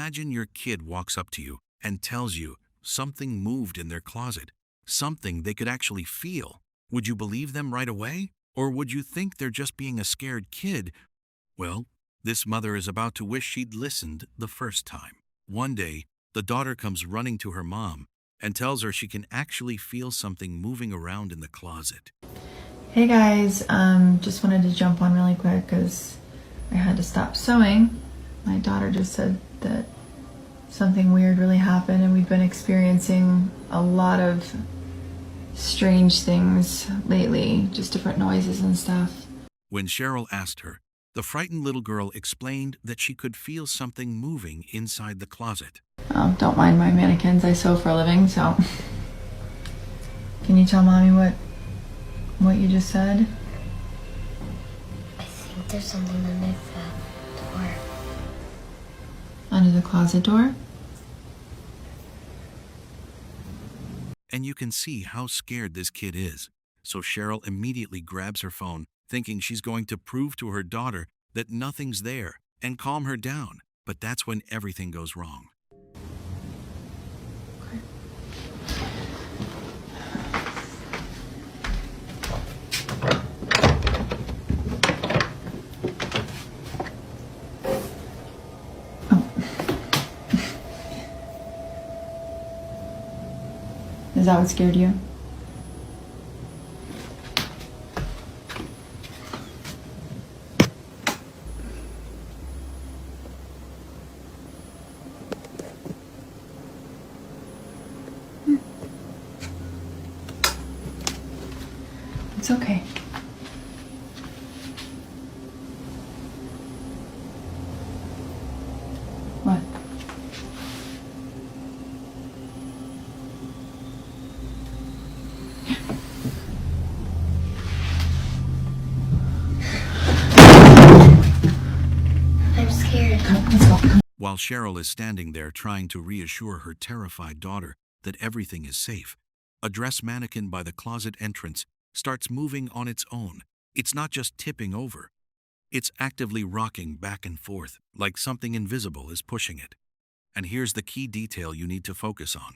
Imagine your kid walks up to you and tells you something moved in their closet, something they could actually feel. Would you believe them right away? Or would you think they're just being a scared kid? Well, this mother is about to wish she'd listened the first time. One day, the daughter comes running to her mom and tells her she can actually feel something moving around in the closet. Hey guys, just wanted to jump on really quick because I had to stop sewing. My daughter just said that something weird really happened, and we've been experiencing a lot of strange things lately, just different noises and stuff. When Cheryl asked her, the frightened little girl explained that she could feel something moving inside the closet. Oh, don't mind my mannequins, I sew for a living, so. Can you tell mommy what you just said? I think there's something under the door. Under the closet door? And you can see how scared this kid is. So Cheryl immediately grabs her phone, thinking she's going to prove to her daughter that nothing's there and calm her down. But that's when everything goes wrong. Is that what scared you? It's okay. What? I'm scared. Let's go. While Cheryl is standing there trying to reassure her terrified daughter that everything is safe, a dress mannequin by the closet entrance starts moving on its own. It's not just tipping over. It's actively rocking back and forth, like something invisible is pushing it. And here's the key detail you need to focus on.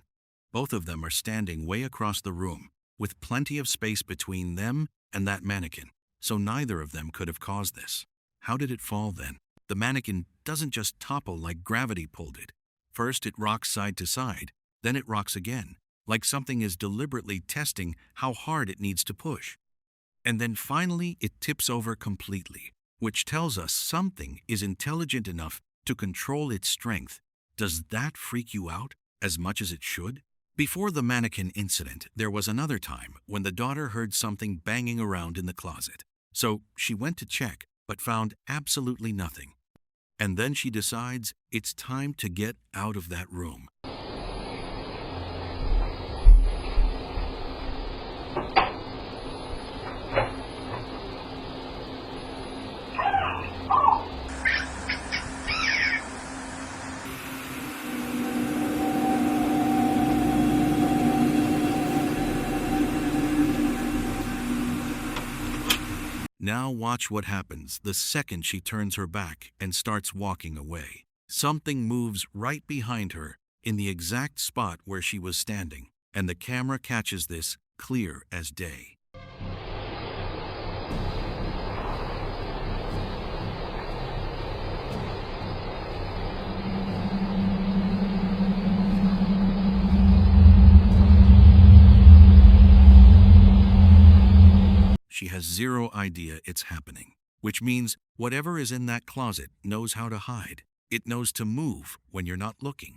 Both of them are standing way across the room, with plenty of space between them and that mannequin, so neither of them could have caused this. How did it fall then? The mannequin doesn't just topple like gravity pulled it. First it rocks side to side, then it rocks again, like something is deliberately testing how hard it needs to push. And then finally it tips over completely, which tells us something is intelligent enough to control its strength. Does that freak you out as much as it should? Before the mannequin incident, there was another time when the daughter heard something banging around in the closet. So she went to check, but found absolutely nothing. And then she decides it's time to get out of that room. Now watch what happens the second she turns her back and starts walking away. Something moves right behind her in the exact spot where she was standing, and the camera catches this clear as day. She has zero idea it's happening, which means whatever is in that closet knows how to hide. It knows to move when you're not looking.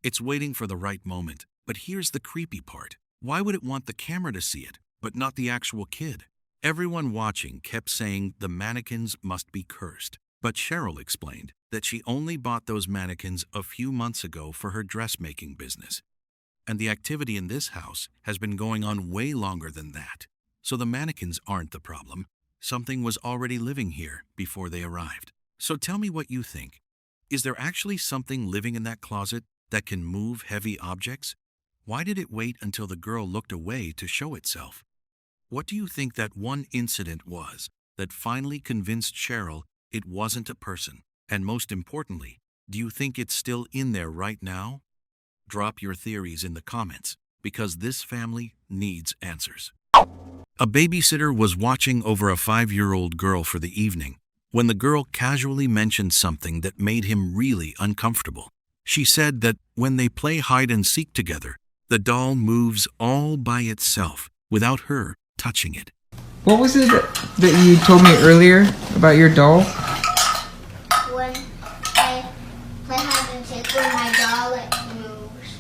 It's waiting for the right moment. But here's the creepy part. Why would it want the camera to see it, but not the actual kid? Everyone watching kept saying the mannequins must be cursed. But Cheryl explained that she only bought those mannequins a few months ago for her dressmaking business. And the activity in this house has been going on way longer than that. So the mannequins aren't the problem. Something was already living here before they arrived. So tell me what you think. Is there actually something living in that closet that can move heavy objects? Why did it wait until the girl looked away to show itself? What do you think that one incident was that finally convinced Cheryl it wasn't a person? And most importantly, Do you think it's still in there right now? Drop your theories in the comments, because this family needs answers. A babysitter was watching over a 5-year-old girl for the evening when the girl casually mentioned something that made him really uncomfortable. She said that when they play hide and seek together, the doll moves all by itself without her touching it. What was it that you told me earlier about your doll? When I play hide and seek with my doll, it moves.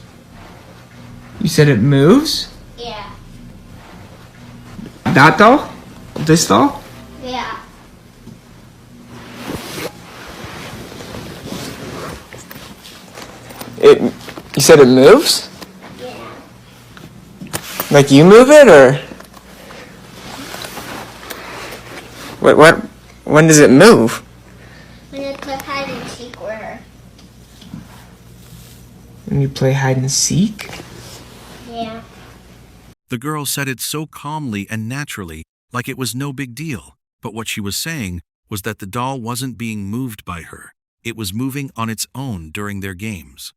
You said it moves? Yeah. That doll? This doll? Yeah. You said it moves? Yeah. Like you move it, or? When does it move? When I play hide and seek with her. When you play hide and seek? Yeah. The girl said it so calmly and naturally, like it was no big deal. But what she was saying was that the doll wasn't being moved by her. It was moving on its own during their games.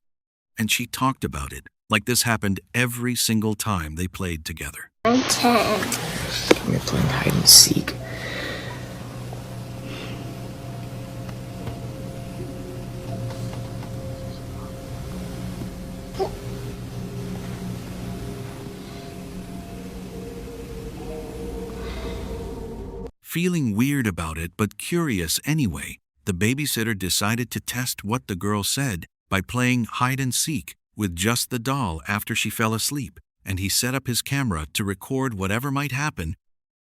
And she talked about it, like this happened every single time they played together. I'm 10. We're playing hide and seek. Feeling weird about it but curious anyway, the babysitter decided to test what the girl said by playing hide and seek with just the doll after she fell asleep, and he set up his camera to record whatever might happen.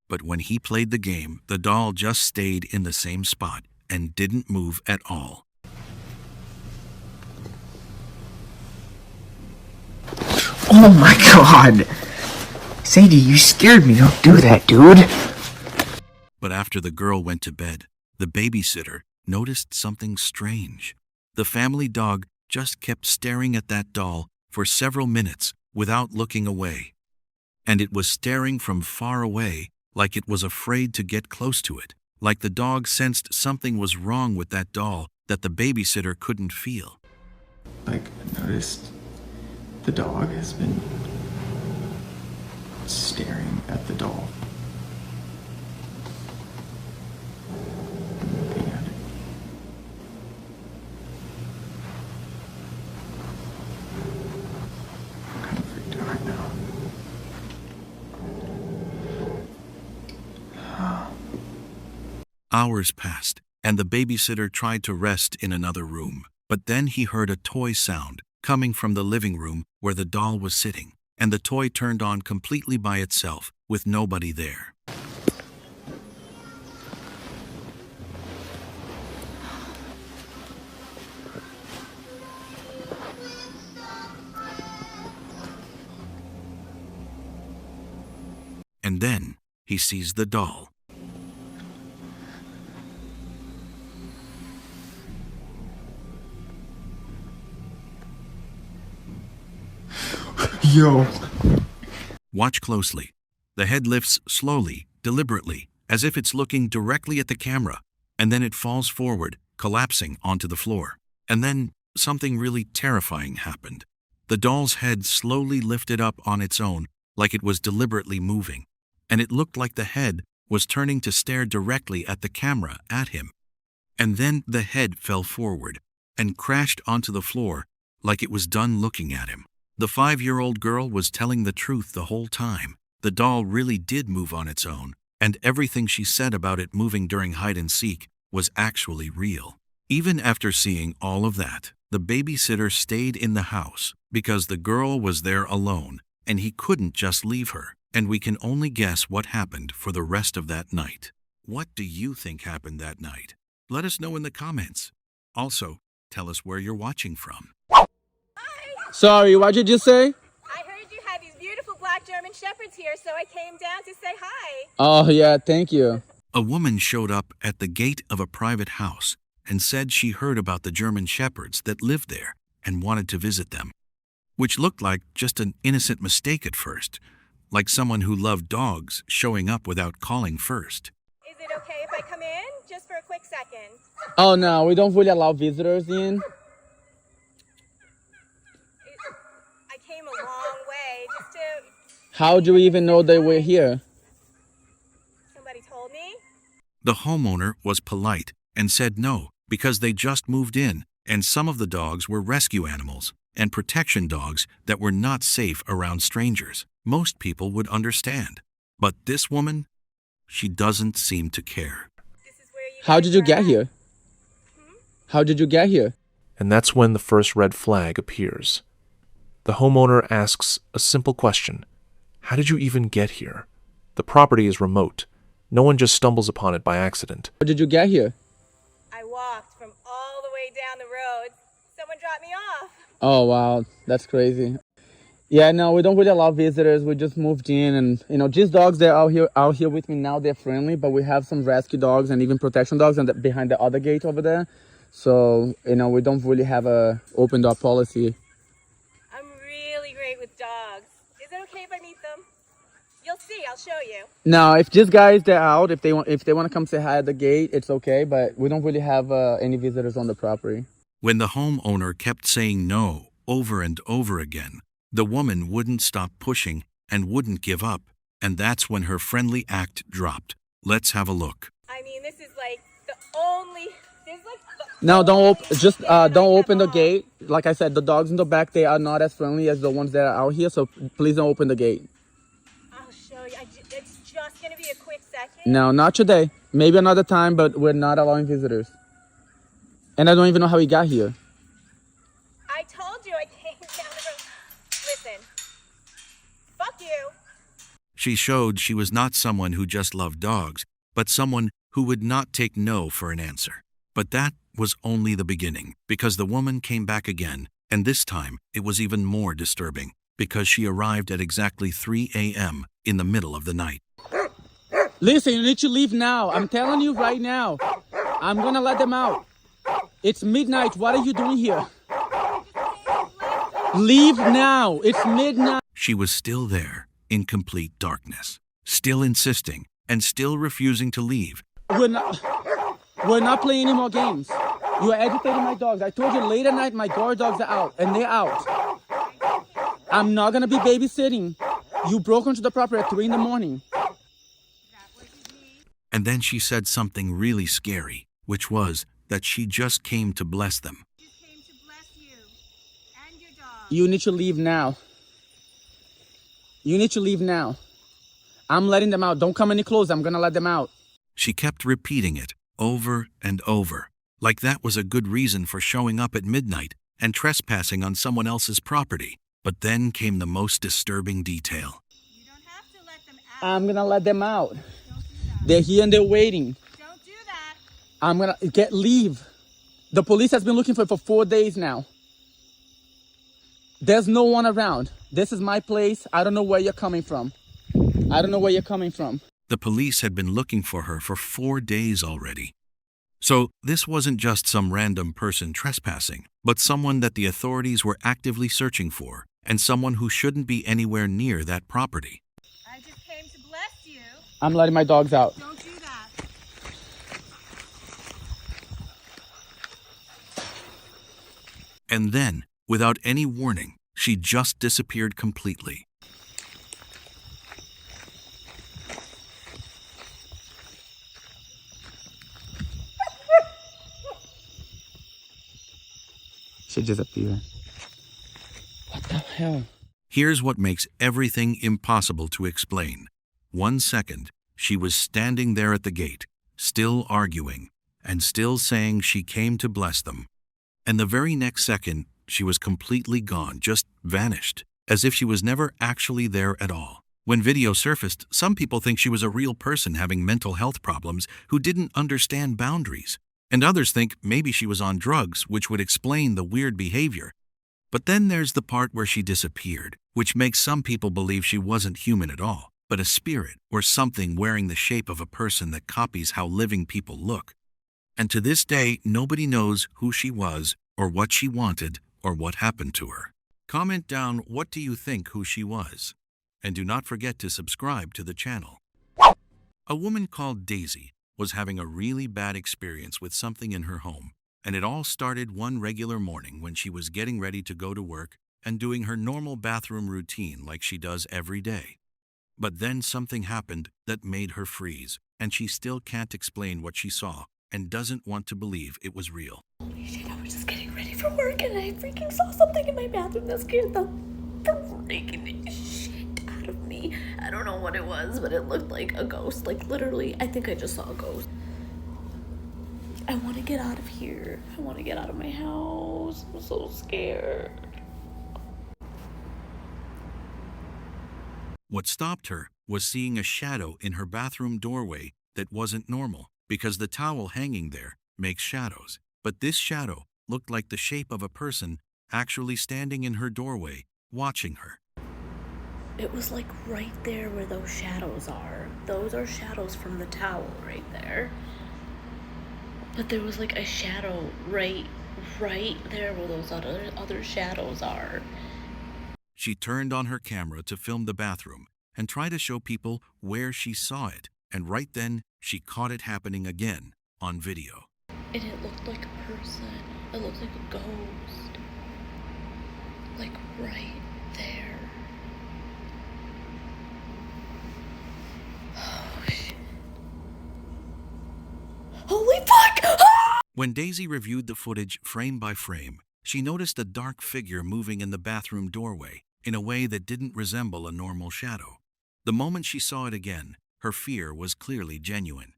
But when he played the game, the doll just stayed in the same spot and didn't move at all. Oh my god! Sadie, you scared me. Don't do that, dude. But after the girl went to bed, the babysitter noticed something strange. The family dog just kept staring at that doll for several minutes without looking away. And it was staring from far away, like it was afraid to get close to it, like the dog sensed something was wrong with that doll that the babysitter couldn't feel. Like, I noticed the dog has been staring at the doll. Looking at it. I'm kind of freaked out right now. Hours passed, and the babysitter tried to rest in another room. But then he heard a toy sound coming from the living room where the doll was sitting, and the toy turned on completely by itself with nobody there. And then he sees the doll. Yo. Watch closely. The head lifts slowly, deliberately, as if it's looking directly at the camera, and then it falls forward, collapsing onto the floor. And then something really terrifying happened. The doll's head slowly lifted up on its own, like it was deliberately moving, and it looked like the head was turning to stare directly at the camera at him. And then the head fell forward and crashed onto the floor like it was done looking at him. The 5-year-old girl was telling the truth the whole time. The doll really did move on its own, and everything she said about it moving during hide and seek was actually real. Even after seeing all of that, the babysitter stayed in the house because the girl was there alone, and he couldn't just leave her. And we can only guess what happened for the rest of that night. What do you think happened that night? Let us know in the comments. Also, tell us where you're watching from. Sorry, what'd you just say? I heard you had these beautiful black German shepherds here, so I came down to say hi. Oh, yeah, thank you. A woman showed up at the gate of a private house and said she heard about the German shepherds that lived there and wanted to visit them, which looked like just an innocent mistake at first, like someone who loved dogs showing up without calling first. Is it okay if I come in? Just for a quick second. Oh, no, we don't really allow visitors in. came a long way just to... How do you even know they were here? Somebody told me. The homeowner was polite and said no because they just moved in, and some of the dogs were rescue animals and protection dogs that were not safe around strangers. Most people would understand. But this woman, she doesn't seem to care. This is where you How guys did you are get at. here? How did you get here? And that's when the first red flag appears. The homeowner asks a simple question. How did you even get here? The property is remote. No one just stumbles upon it by accident. How did you get here? I walked from all the way down the road. Someone dropped me off. Oh, wow. That's crazy. Yeah, no, we don't really allow visitors. We just moved in, and these dogs, they're out here with me now. They're friendly, but we have some rescue dogs and even protection dogs behind the other gate over there. So, we don't really have a open door policy. I'm really great with dogs. Is it okay if I meet them? You'll see. I'll show you. No, if these guys, they're out, if they want to come say hi at the gate, it's okay, but we don't really have any visitors on the property. When the homeowner kept saying no over and over again, the woman wouldn't stop pushing and wouldn't give up, and that's when her friendly act dropped. Let's have a look. I mean, this is like the only... There's like... No, don't open the gate. Like I said, the dogs in the back, they are not as friendly as the ones that are out here, so please don't open the gate. I'll show you. It's just going to be a quick second. No, not today. Maybe another time, but we're not allowing visitors. And I don't even know how he got here. I told you I came down the road. Listen. Fuck you. She showed she was not someone who just loved dogs, but someone who would not take no for an answer. But that was only the beginning, because the woman came back again, and this time it was even more disturbing, because she arrived at exactly 3 a.m. in the middle of the night. Listen, you need to leave now. I'm telling you right now. I'm gonna let them out. It's midnight. What are you doing here? Leave now. It's midnight. She was still there, in complete darkness, still insisting, and still refusing to leave. We're not playing any more games. You are agitating my dogs. I told you late at night my guard dogs are out, and they're out. I'm not gonna be babysitting. You broke into the property at 3 in the morning. And then she said something really scary, which was that she just came to bless them. Just came to bless you and your dog. You need to leave now. You need to leave now. I'm letting them out. Don't come any closer. I'm gonna let them out. She kept repeating it over and over, like that was a good reason for showing up at midnight and trespassing on someone else's property. But then came the most disturbing detail. You don't have to let them out. I'm gonna let them out. Don't do that. They're here and they're waiting. Don't do that. I'm gonna leave. The police has been looking for 4 days now. There's no one around. This is my place. I don't know where you're coming from. I don't know where you're coming from. The police had been looking for her for 4 days already. So this wasn't just some random person trespassing, but someone that the authorities were actively searching for, and someone who shouldn't be anywhere near that property. I just came to bless you. I'm letting my dogs out. Don't do that. And then, without any warning, she just disappeared completely. She disappeared. What the hell? Here's what makes everything impossible to explain. 1 second, she was standing there at the gate, still arguing, and still saying she came to bless them. And the very next second, she was completely gone, just vanished, as if she was never actually there at all. When video surfaced, some people think she was a real person having mental health problems who didn't understand boundaries. And others think maybe she was on drugs, which would explain the weird behavior. But then there's the part where she disappeared, which makes some people believe she wasn't human at all, but a spirit or something wearing the shape of a person that copies how living people look. And to this day, nobody knows who she was, or what she wanted, or what happened to her. Comment down what do you think who she was. And do not forget to subscribe to the channel. A woman called Daisy was having a really bad experience with something in her home, and it all started one regular morning when she was getting ready to go to work and doing her normal bathroom routine like she does every day. But then something happened that made her freeze, and she still can't explain what she saw and doesn't want to believe it was real. Holy shit, I was just getting ready for work and I freaking saw something in my bathroom that scared the freaking shit out of me. I don't know what it was, but it looked like a ghost. Like literally, I think I just saw a ghost. I want to get out of here. I want to get out of my house. I'm so scared. What stopped her was seeing a shadow in her bathroom doorway that wasn't normal, because the towel hanging there makes shadows. But this shadow looked like the shape of a person actually standing in her doorway, watching her. It was like right there where those shadows are. Those are shadows from the towel right there. But there was like a shadow right there where those other shadows are. She turned on her camera to film the bathroom and try to show people where she saw it, and right then she caught it happening again on video. And it looked like a person. It looked like a ghost. Like right there. Oh shit. Holy fuck! Ah! When Daisy reviewed the footage frame by frame, she noticed a dark figure moving in the bathroom doorway in a way that didn't resemble a normal shadow. The moment she saw it again, her fear was clearly genuine.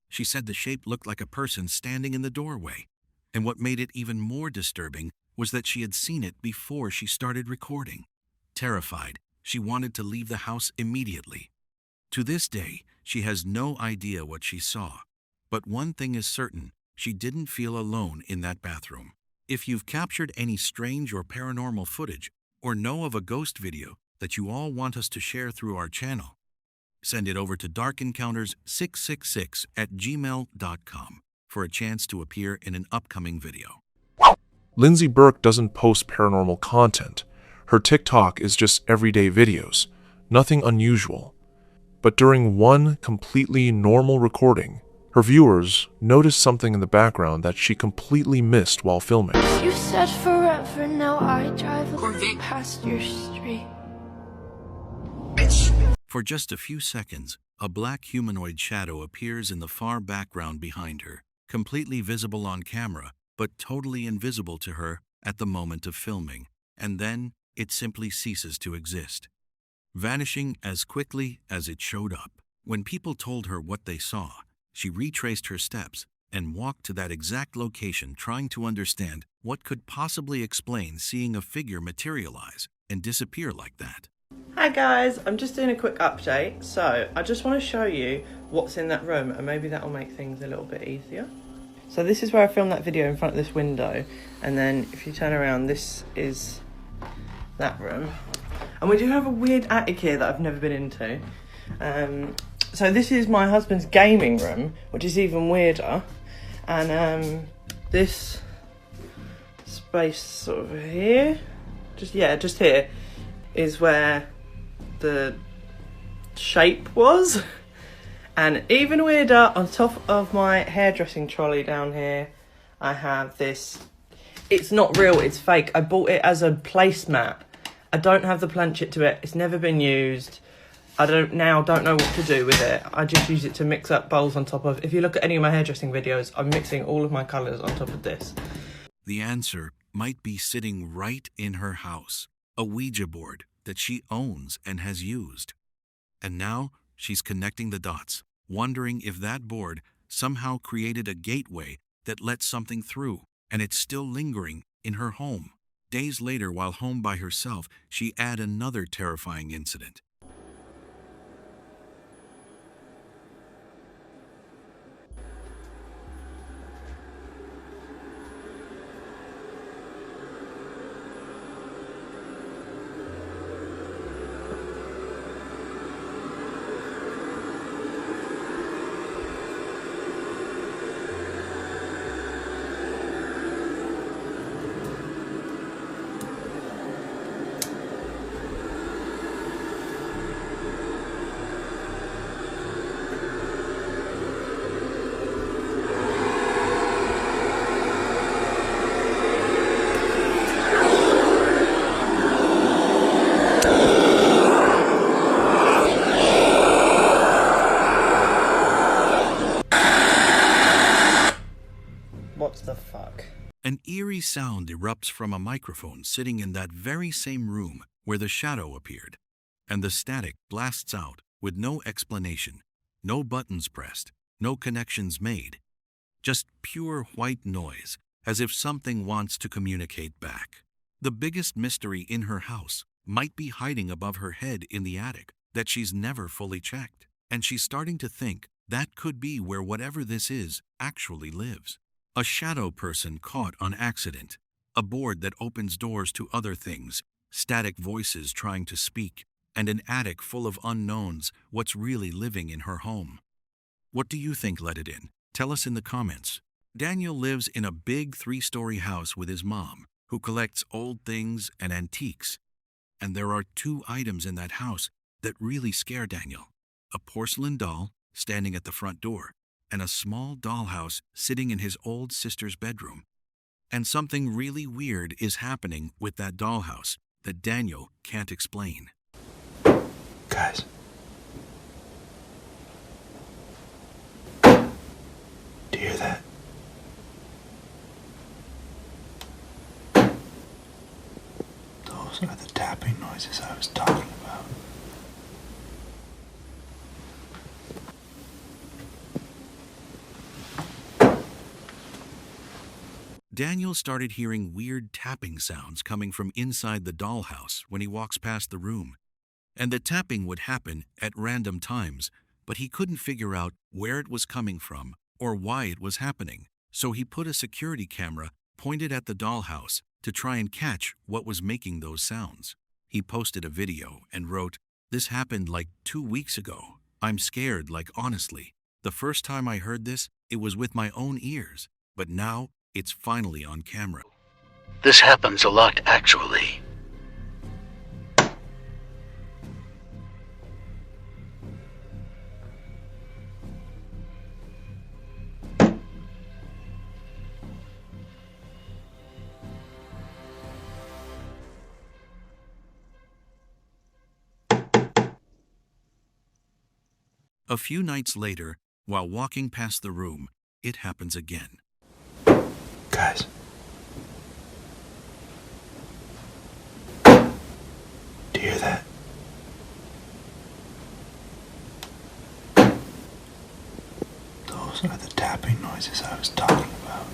She said the shape looked like a person standing in the doorway, and what made it even more disturbing was that she had seen it before she started recording. Terrified, she wanted to leave the house immediately. To this day, she has no idea what she saw. But one thing is certain, she didn't feel alone in that bathroom. If you've captured any strange or paranormal footage, or know of a ghost video that you all want us to share through our channel, send it over to darkencounters666@gmail.com for a chance to appear in an upcoming video. Lindsay Burke doesn't post paranormal content. Her TikTok is just everyday videos, nothing unusual. But during one completely normal recording, her viewers noticed something in the background that she completely missed while filming. You said forever, now I drive past your street. For just a few seconds, a black humanoid shadow appears in the far background behind her, completely visible on camera, but totally invisible to her at the moment of filming, and then it simply ceases to exist, vanishing as quickly as it showed up. When people told her what they saw, she retraced her steps and walked to that exact location, trying to understand what could possibly explain seeing a figure materialize and disappear like that. Hi guys, I'm just doing a quick update. So I just want to show you what's in that room, and maybe that'll make things a little bit easier. So this is where I filmed that video in front of this window, and then if you turn around, this is that room. And we do have a weird attic here that I've never been into. So this is my husband's gaming room, which is even weirder. And this space sort of here, just here, is where the shape was. And even weirder, on top of my hairdressing trolley down here, I have this. It's not real, it's fake. I bought it as a placemat. I don't have the planchet to it. It's never been used. I don't know what to do with it. I just use it to mix up bowls on top of. If you look at any of my hairdressing videos, I'm mixing all of my colours on top of this. The answer might be sitting right in her house, a Ouija board that she owns and has used. And now she's connecting the dots, wondering if that board somehow created a gateway that let something through, and it's still lingering in her home. Days later, while home by herself, she had another terrifying incident. sound erupts from a microphone sitting in that very same room where the shadow appeared, and the static blasts out with no explanation, no buttons pressed, no connections made, just pure white noise, as if something wants to communicate back. The biggest mystery in her house might be hiding above her head in the attic that she's never fully checked, and she's starting to think that could be where whatever this is actually lives. A shadow person caught on accident, a board that opens doors to other things, static voices trying to speak, and an attic full of unknowns, what's really living in her home. What do you think let it in? Tell us in the comments. Daniel lives in a big 3-story house with his mom, who collects old things and antiques. And there are 2 items in that house that really scare Daniel. A porcelain doll standing at the front door, and a small dollhouse sitting in his old sister's bedroom. And something really weird is happening with that dollhouse that Daniel can't explain. Guys. Do you hear that? Those are the tapping noises I was talking about. Daniel started hearing weird tapping sounds coming from inside the dollhouse when he walks past the room. And the tapping would happen at random times, but he couldn't figure out where it was coming from or why it was happening. So he put a security camera pointed at the dollhouse to try and catch what was making those sounds. He posted a video and wrote, "This happened like 2 weeks ago. I'm scared, like honestly. The first time I heard this, it was with my own ears, but now it's finally on camera." This happens a lot, actually. A few nights later, while walking past the room, it happens again. Guys. Do you hear that? Those are the tapping noises I was talking about.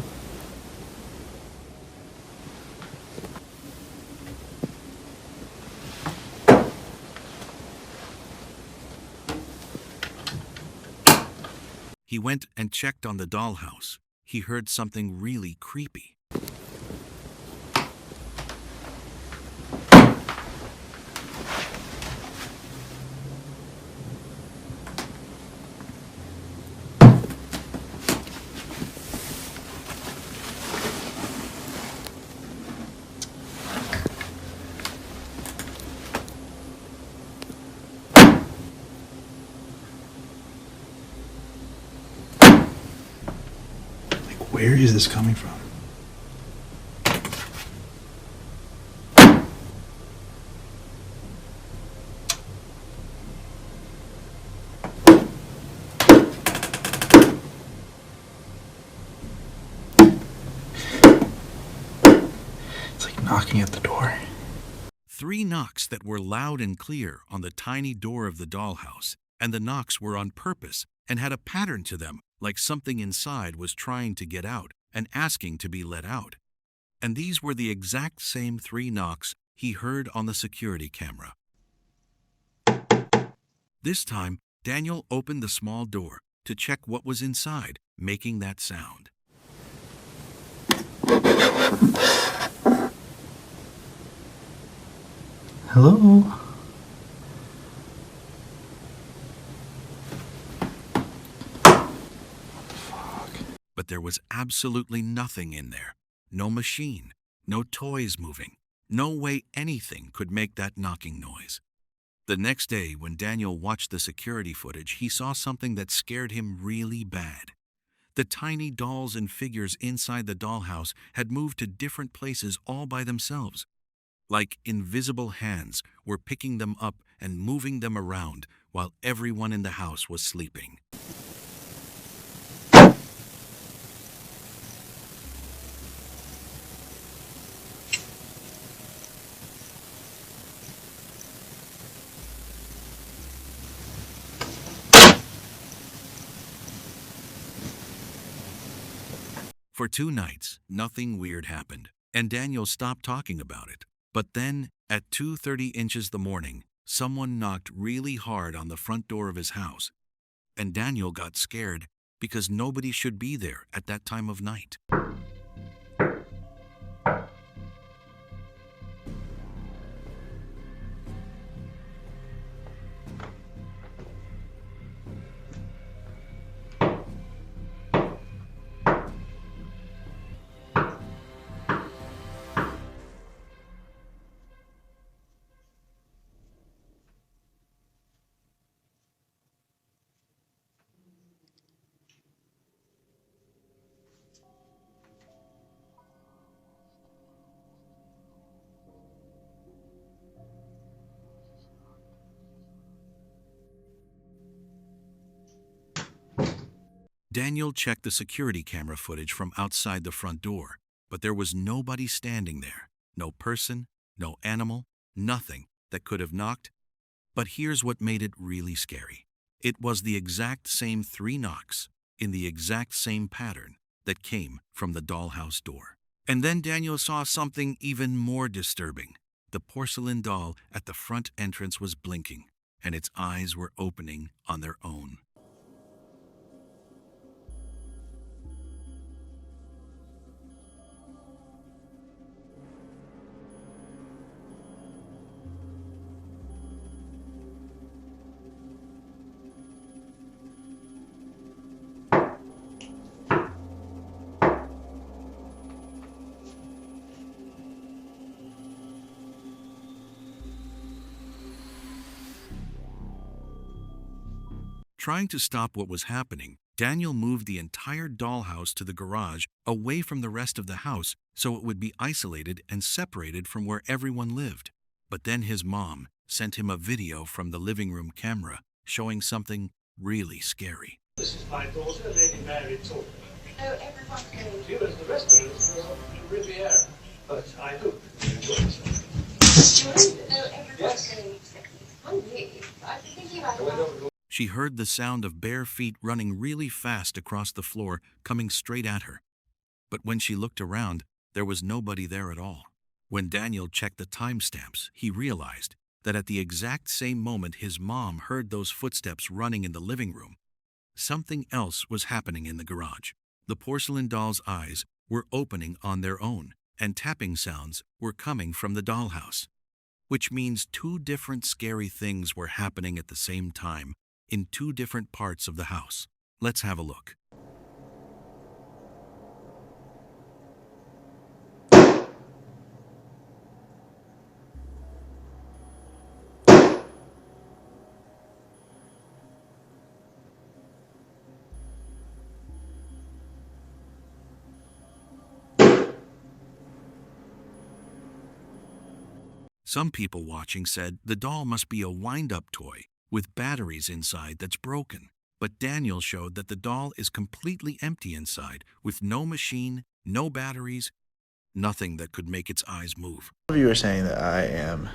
He went and checked on the dollhouse. He heard something really creepy. Where is this coming from? It's like knocking at the door. 3 knocks that were loud and clear on the tiny door of the dollhouse, and the knocks were on purpose and had a pattern to them, like something inside was trying to get out and asking to be let out. And these were the exact same 3 knocks he heard on the security camera. This time, Daniel opened the small door to check what was inside, making that sound. Hello? But there was absolutely nothing in there. No machine, no toys moving, no way anything could make that knocking noise. The next day, when Daniel watched the security footage, he saw something that scared him really bad. The tiny dolls and figures inside the dollhouse had moved to different places all by themselves. Like invisible hands were picking them up and moving them around while everyone in the house was sleeping. For 2 nights, nothing weird happened, and Daniel stopped talking about it. But then, at 2:30 inches the morning, someone knocked really hard on the front door of his house, and Daniel got scared because nobody should be there at that time of night. Daniel checked the security camera footage from outside the front door, but there was nobody standing there. No person, no animal, nothing that could have knocked. But here's what made it really scary. It was the exact same 3 knocks in the exact same pattern that came from the dollhouse door. And then Daniel saw something even more disturbing. The porcelain doll at the front entrance was blinking, and its eyes were opening on their own. Trying to stop what was happening, Daniel moved the entire dollhouse to the garage away from the rest of the house so it would be isolated and separated from where everyone lived. But then his mom sent him a video from the living room camera showing something really scary. This is my daughter, Lady Mary Talker. Oh, everyone's going. She was the rest of us to Riviera, but I hope you enjoy yourself. Oh, everyone's going. Hungry. I was thinking about She heard the sound of bare feet running really fast across the floor, coming straight at her. But when she looked around, there was nobody there at all. When Daniel checked the timestamps, he realized that at the exact same moment his mom heard those footsteps running in the living room, something else was happening in the garage. The porcelain doll's eyes were opening on their own, and tapping sounds were coming from the dollhouse, which means 2 different scary things were happening at the same time in 2 different parts of the house. Let's have a look. Some people watching said the doll must be a wind-up toy with batteries inside that's broken. But Daniel showed that the doll is completely empty inside, with no machine, no batteries, nothing that could make its eyes move. Some of you are saying that I am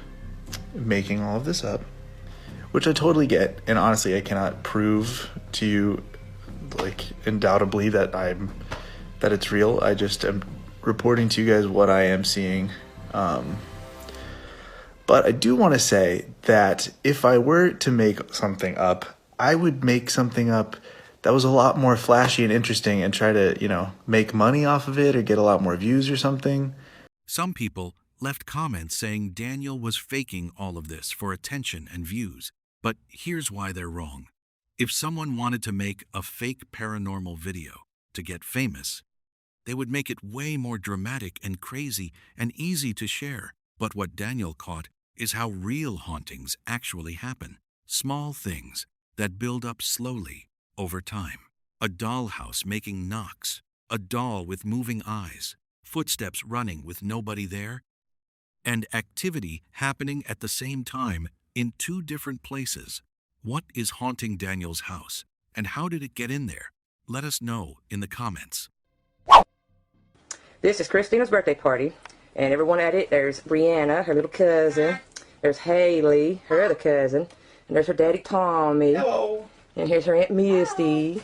making all of this up, which I totally get, and honestly I cannot prove to you, like, undoubtedly that it's real. I just am reporting to you guys what I am seeing. But I do want to say that if I were to make something up, I would make something up that was a lot more flashy and interesting and try to, make money off of it or get a lot more views or something. Some people left comments saying Daniel was faking all of this for attention and views. But here's why they're wrong. If someone wanted to make a fake paranormal video to get famous, they would make it way more dramatic and crazy and easy to share. But what Daniel caught is how real hauntings actually happen. Small things that build up slowly over time. A dollhouse making knocks, a doll with moving eyes, footsteps running with nobody there, and activity happening at the same time in 2 different places. What is haunting Daniel's house, and how did it get in there? Let us know in the comments. This is Christina's birthday party, and everyone at it, there's Brianna, her little cousin, there's Haley, her other cousin, and there's her daddy Tommy. Hello. And here's her Aunt Misty.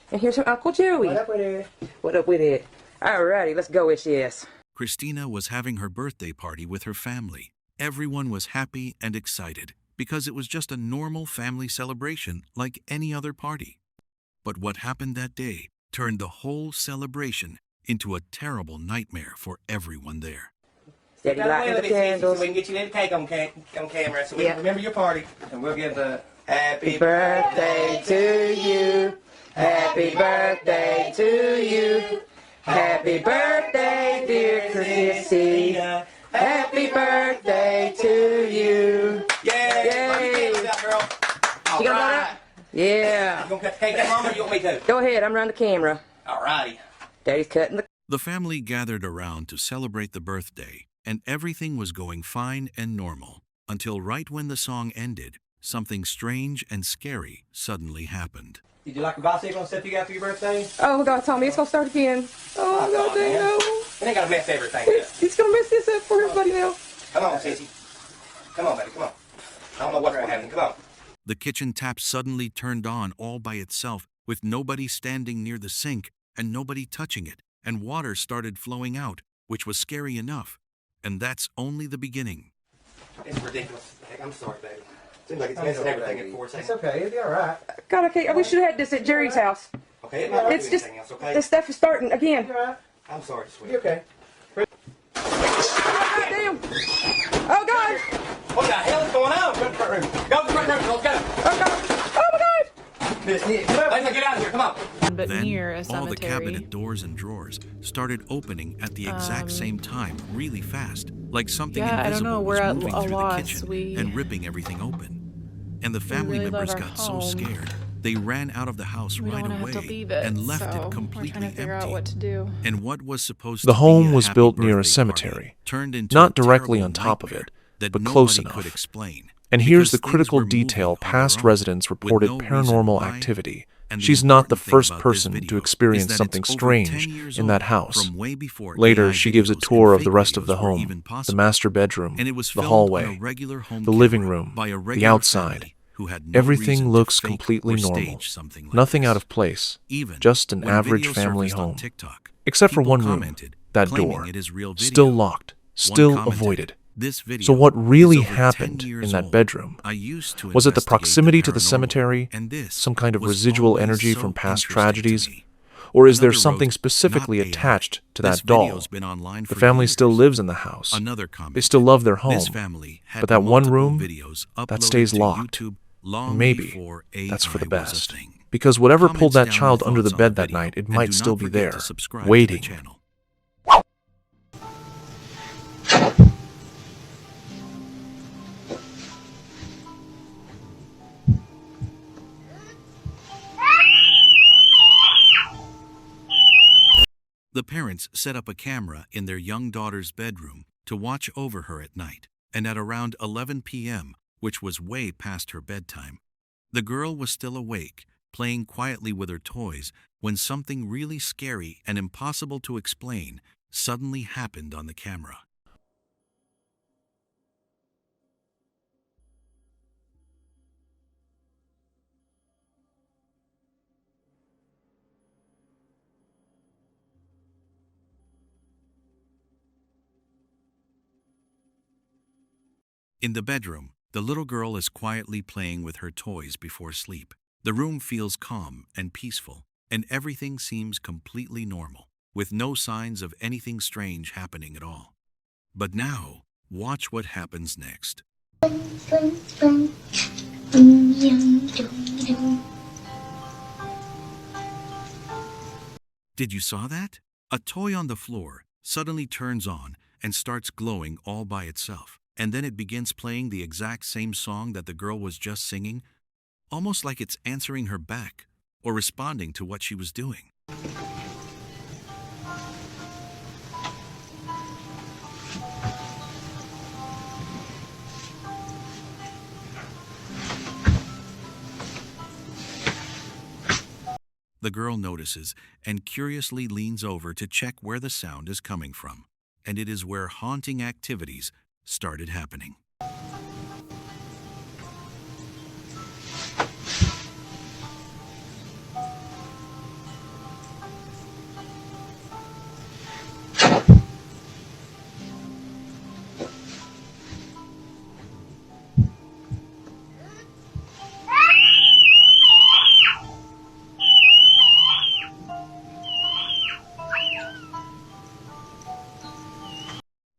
And here's her Uncle Joey. What up with it? What up with it? Alrighty, let's go, yes. Christina was having her birthday party with her family. Everyone was happy and excited because it was just a normal family celebration like any other party. But what happened that day turned the whole celebration into a terrible nightmare for everyone there. Steady lighting the candles. So we can get you little cake on camera so we can remember your party. And we'll give the happy birthday to you. Happy birthday to you. Happy birthday, dear Chrissy. Happy birthday to you. Yay! Girl. You gonna do that? Yeah. You gonna cut the cake down, Mama, or you want me to? Go ahead, I'm running the camera. Alrighty. Daddy's cutting the... The family gathered around to celebrate the birthday, and everything was going fine and normal, until right when the song ended, something strange and scary suddenly happened. Did you like a bicycle and stuff you got for your birthday? Oh, God, Tommy, it's gonna start again. Oh, God, dang, no. We ain't gotta mess everything up. He's gonna mess this up for everybody now. Come on, Sissy. Come on, baby, come on. I don't know what's gonna happen. Come on. The kitchen tap suddenly turned on all by itself, with nobody standing near the sink and nobody touching it, and water started flowing out, which was scary enough. And that's only the beginning. It's ridiculous. I'm sorry, baby. Seems like it's messing everything up for us. It's okay. It'll be all right. God, okay, we should have had this at Jerry's house. Okay, it might It's do just, anything else, okay? this stuff is starting again. I'm sorry, sweetie. You okay? Oh, God damn. Oh, God. What the hell is going on? Go to the front room. Go to the front room. Let's go. Oh, God. Oh, my God. Let's get out of here. Come on. But Then, near a all cemetery. the cabinet doors and drawers started opening at the exact same time, really fast, like something Yeah, I don't invisible know, was we're at moving a through loss. the kitchen We- and ripping everything open. And the family really love members our got so home. scared, they ran out of the house We right don't want away to have to leave it, and left so it we're completely trying to figure empty. out what to do. And what was supposed The to home be a was happy built near a birthday cemetery, party turned into not a directly terrible on top of nightmare it, that but close nobody could enough. explain. And here's Because the things critical were moving detail on their past own, residents with reported no reason paranormal why. activity. And the She's not the important thing first about this person video to experience is that something it's over 10 strange years in that old, house. from way before Later, AI she gives a videos tour and of the fake rest of videos the were home, even the possible. master bedroom, And it was the filmed hallway, on a regular home the living camera room, by a the regular outside. family who had no Everything reason to looks fake completely or normal. stage something like Nothing this. out of place. Even Just an when average video family surfaced on home. TikTok, Except for people one room, commented, that claiming door. it is real video. Still locked, One still commented, avoided. "This video So what really is over 10 happened years in that old. bedroom? I used to Was it the investigate proximity to the paranormal, cemetery, and this some kind of was residual always energy so from past interesting to tragedies? me." Or is there Another something wrote, specifically "Not AI. attached to This that doll? video's been online The for family years." still lives in the house. Another They commented, still love their home. "This family had But that one multiple room, videos that uploaded stays to locked. YouTube long And maybe before that's for the AI was a best. thing." Because whatever pulled Comments that down child your under the thoughts on bed the that video, night, it and might do still not be forget there, to subscribe to the waiting. channel. The parents set up a camera in their young daughter's bedroom to watch over her at night, and at around 11 p.m., which was way past her bedtime, the girl was still awake, playing quietly with her toys, when something really scary and impossible to explain suddenly happened on the camera. In the bedroom, the little girl is quietly playing with her toys before sleep. The room feels calm and peaceful, and everything seems completely normal, with no signs of anything strange happening at all. But now, watch what happens next. Did you saw that? A toy on the floor suddenly turns on and starts glowing all by itself. And then it begins playing the exact same song that the girl was just singing, almost like it's answering her back or responding to what she was doing. The girl notices and curiously leans over to check where the sound is coming from, and it is where haunting activities started happening.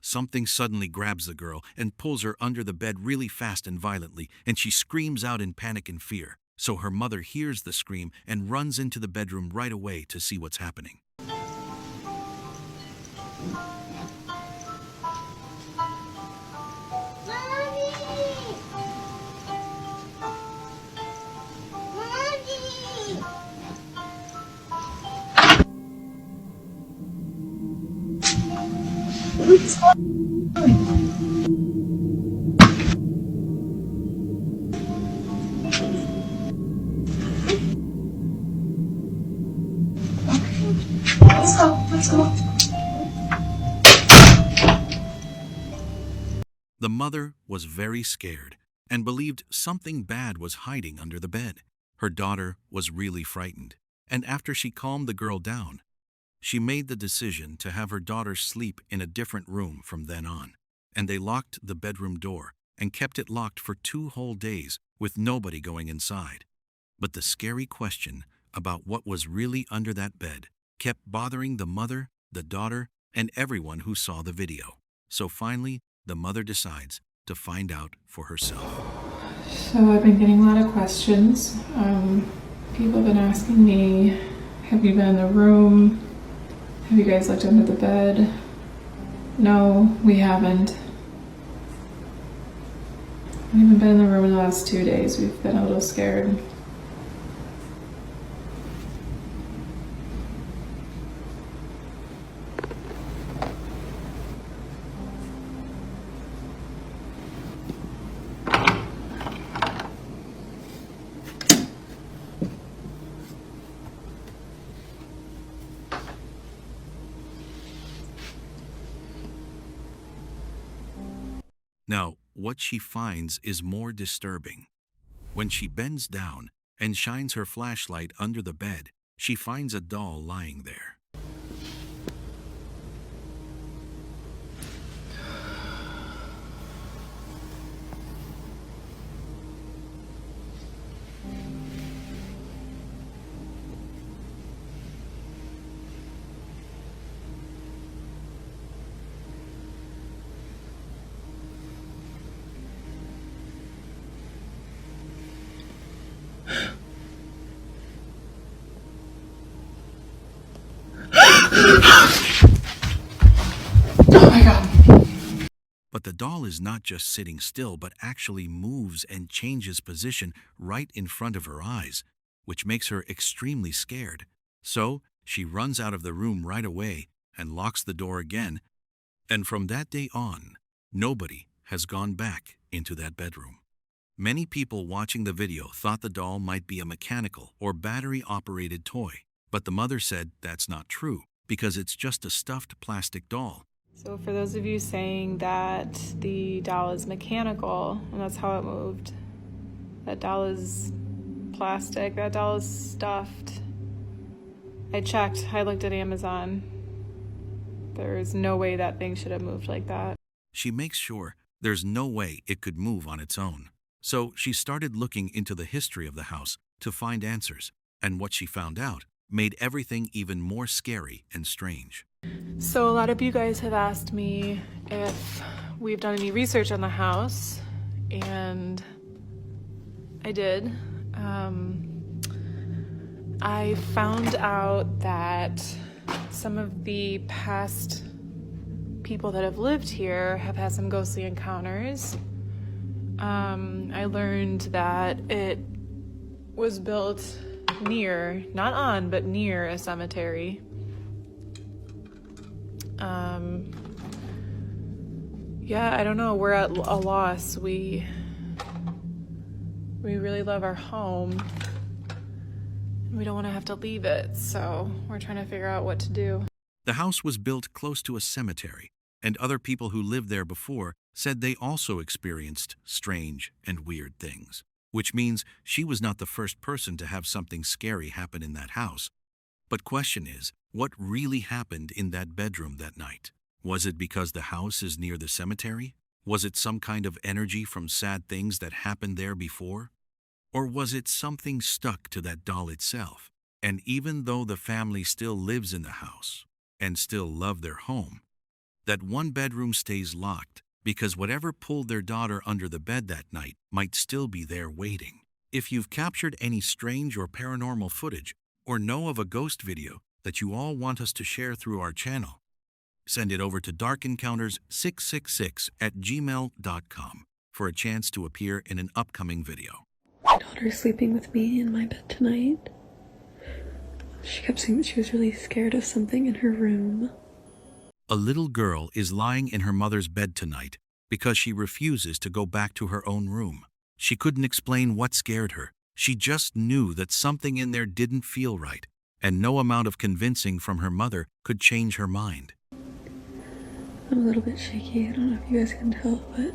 something suddenly grabs the girl and pulls her under the bed really fast and violently, and she screams out in panic and fear. So her mother hears the scream and runs into the bedroom right away to see what's happening. Let's go. The mother was very scared and believed something bad was hiding under the bed. Her daughter was really frightened, and after she calmed the girl down, she made the decision to have her daughter sleep in a different room from then on, and they locked the bedroom door and kept it locked for 2 whole days with nobody going inside. But the scary question about what was really under that bed kept bothering the mother, the daughter, and everyone who saw the video. So finally, the mother decides to find out for herself. So I've been getting a lot of questions. People have been asking me, have you been in the room? Have you guys looked under the bed? No, we haven't. We haven't been in the room in the last 2 days. We've been a little scared. Now, what she finds is more disturbing. When she bends down and shines her flashlight under the bed, she finds a doll lying there. Oh my God. But the doll is not just sitting still, but actually moves and changes position right in front of her eyes, which makes her extremely scared. So she runs out of the room right away and locks the door again. And from that day on, nobody has gone back into that bedroom. Many people watching the video thought the doll might be a mechanical or battery-operated toy, but the mother said that's not true because it's just a stuffed plastic doll. So for those of you saying that the doll is mechanical and that's how it moved, that doll is plastic, that doll is stuffed. I checked, I looked at Amazon. There is no way that thing should have moved like that. She makes sure there's no way it could move on its own. So she started looking into the history of the house to find answers, and what she found out made everything even more scary and strange. So a lot of you guys have asked me if we've done any research on the house, and I did. I found out that some of the past people that have lived here have had some ghostly encounters. I learned that it was built near, not on, but near a cemetery. Yeah, I don't know, we're at a loss. We really love our home. We don't want to have to leave it, so we're trying to figure out what to do. The house was built close to a cemetery, and other people who lived there before said they also experienced strange and weird things, which means she was not the first person to have something scary happen in that house. But question is, what really happened in that bedroom that night? Was it because the house is near the cemetery? Was it some kind of energy from sad things that happened there before? Or was it something stuck to that doll itself? And even though the family still lives in the house and still love their home, that one bedroom stays locked because whatever pulled their daughter under the bed that night might still be there waiting. If you've captured any strange or paranormal footage or know of a ghost video that you all want us to share through our channel, send it over to darkencounters666@gmail.com for a chance to appear in an upcoming video. My daughter's sleeping with me in my bed tonight. She kept saying that she was really scared of something in her room. A little girl is lying in her mother's bed tonight because she refuses to go back to her own room. She couldn't explain what scared her. She just knew that something in there didn't feel right, and no amount of convincing from her mother could change her mind. I'm a little bit shaky. I don't know if you guys can tell, but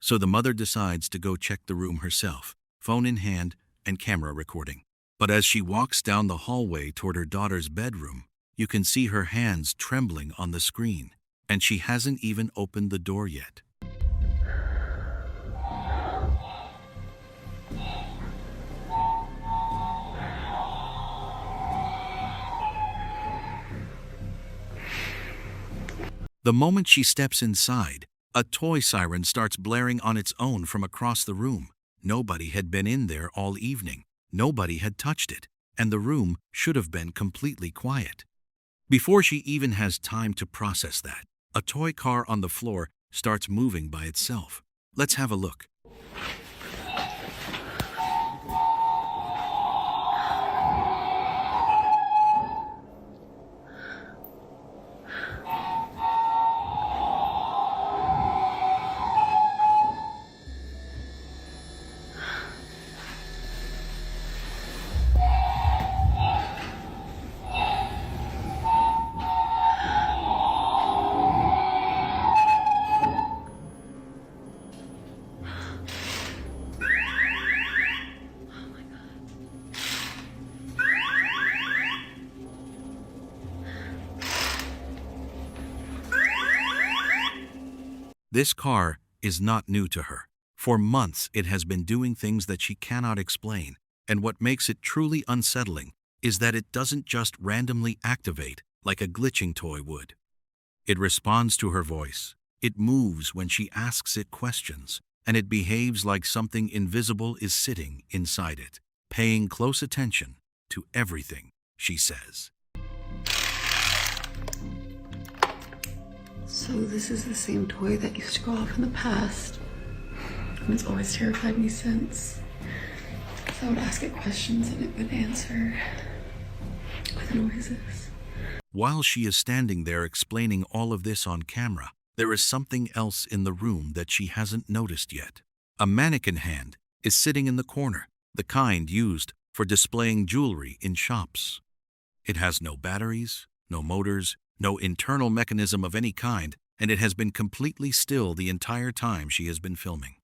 So the mother decides to go check the room herself, phone in hand and camera recording. But as she walks down the hallway toward her daughter's bedroom, you can see her hands trembling on the screen, and she hasn't even opened the door yet. The moment she steps inside, a toy siren starts blaring on its own from across the room. Nobody had been in there all evening. Nobody had touched it, and the room should have been completely quiet. Before she even has time to process that, a toy car on the floor starts moving by itself. Let's have a look. This car is not new to her. For months, it has been doing things that she cannot explain, and what makes it truly unsettling is that it doesn't just randomly activate like a glitching toy would. It responds to her voice, it moves when she asks it questions, and it behaves like something invisible is sitting inside it, paying close attention to everything she says. so this is the same toy that used to go off in the past, and it's always terrified me since. So I would ask it questions and it would answer with noises. While she is standing there explaining all of this on camera, there is something else in the room that she hasn't noticed yet. A mannequin hand is sitting in the corner, the kind used for displaying jewelry in shops. It has no batteries, no motors, no internal mechanism of any kind, and it has been completely still the entire time she has been filming.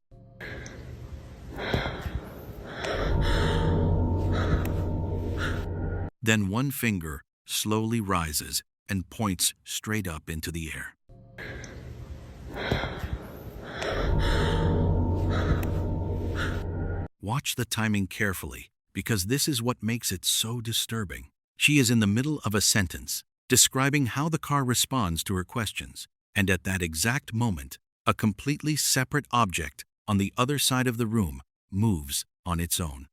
Then one finger slowly rises and points straight up into the air. Watch the timing carefully, because this is what makes it so disturbing. She is in the middle of a sentence, describing how the car responds to her questions, and at that exact moment, a completely separate object on the other side of the room moves on its own.